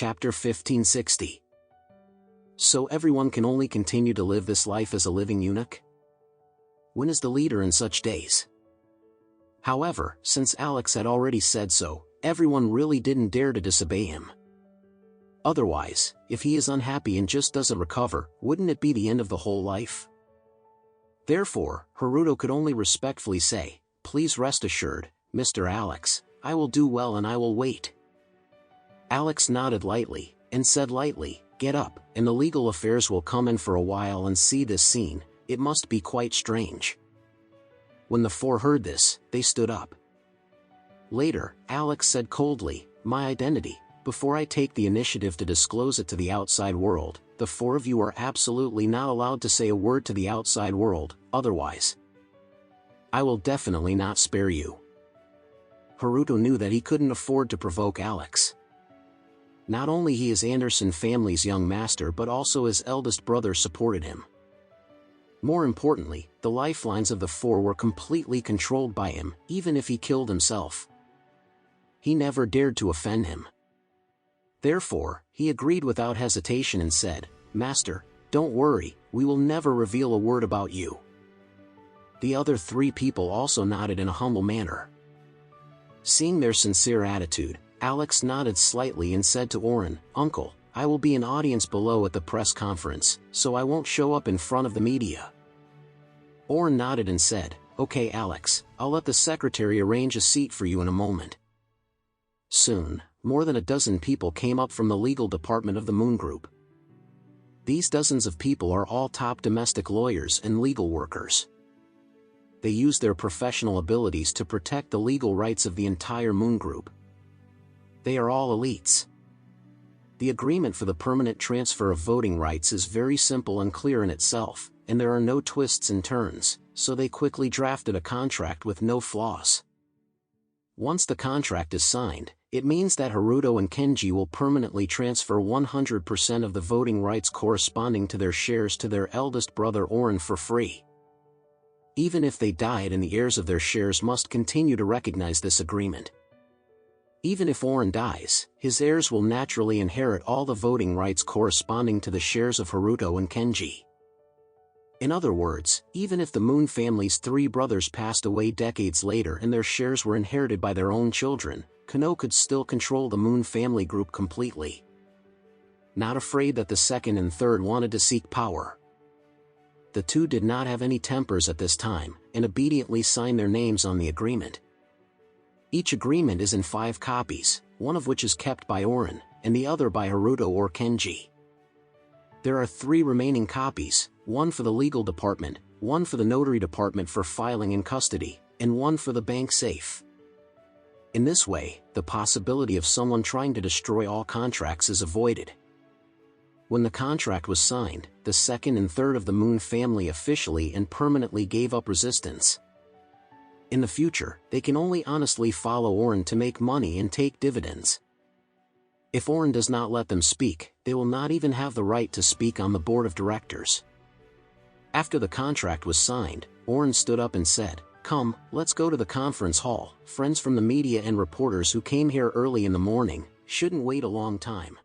Chapter 1560. So everyone can only continue to live this life as a living eunuch? When is the leader in such days? However, since Alex had already said so, everyone really didn't dare to disobey him. Otherwise, if he is unhappy and just doesn't recover, wouldn't it be the end of the whole life? Therefore, Haruto could only respectfully say, "Please rest assured, Mr. Alex, I will do well and I will wait." Alex nodded lightly, and said lightly, "Get up, and the legal affairs will come in for a while and see this scene. It must be quite strange." When the four heard this, they stood up. Later, Alex said coldly, "My identity, before I take the initiative to disclose it to the outside world, the four of you are absolutely not allowed to say a word to the outside world, otherwise I will definitely not spare you." Haruto knew that he couldn't afford to provoke Alex. Not only he is Anderson family's young master but also his eldest brother supported him. More importantly, the lifelines of the four were completely controlled by him, even if he killed himself. He never dared to offend him. Therefore, he agreed without hesitation and said, "Master, don't worry, we will never reveal a word about you." The other three people also nodded in a humble manner. Seeing their sincere attitude, Alex nodded slightly and said to Oren, "Uncle, I will be an audience below at the press conference, so I won't show up in front of the media." Oren nodded and said, "Okay Alex, I'll let the secretary arrange a seat for you in a moment." Soon, more than a dozen people came up from the legal department of the Moon Group. These dozens of people are all top domestic lawyers and legal workers. They use their professional abilities to protect the legal rights of the entire Moon Group. They are all elites. The agreement for the permanent transfer of voting rights is very simple and clear in itself, and there are no twists and turns, so they quickly drafted a contract with no flaws. Once the contract is signed, it means that Haruto and Kenji will permanently transfer 100% of the voting rights corresponding to their shares to their eldest brother Oren for free. Even if they died and the heirs of their shares must continue to recognize this agreement. Even if Oren dies, his heirs will naturally inherit all the voting rights corresponding to the shares of Haruto and Kenji. In other words, even if the Moon family's three brothers passed away decades later and their shares were inherited by their own children, Kano could still control the Moon family group completely. Not afraid that the second and third wanted to seek power. The two did not have any tempers at this time, and obediently signed their names on the agreement. Each agreement is in 5 copies, one of which is kept by Oren, and the other by Haruto or Kenji. There are 3 remaining copies, one for the legal department, one for the notary department for filing and custody, and one for the bank safe. In this way, the possibility of someone trying to destroy all contracts is avoided. When the contract was signed, the second and third of the Moon family officially and permanently gave up resistance. In the future, they can only honestly follow Oren to make money and take dividends. If Oren does not let them speak, they will not even have the right to speak on the board of directors. After the contract was signed, Oren stood up and said, "Come, let's go to the conference hall. Friends from the media and reporters who came here early in the morning shouldn't wait a long time."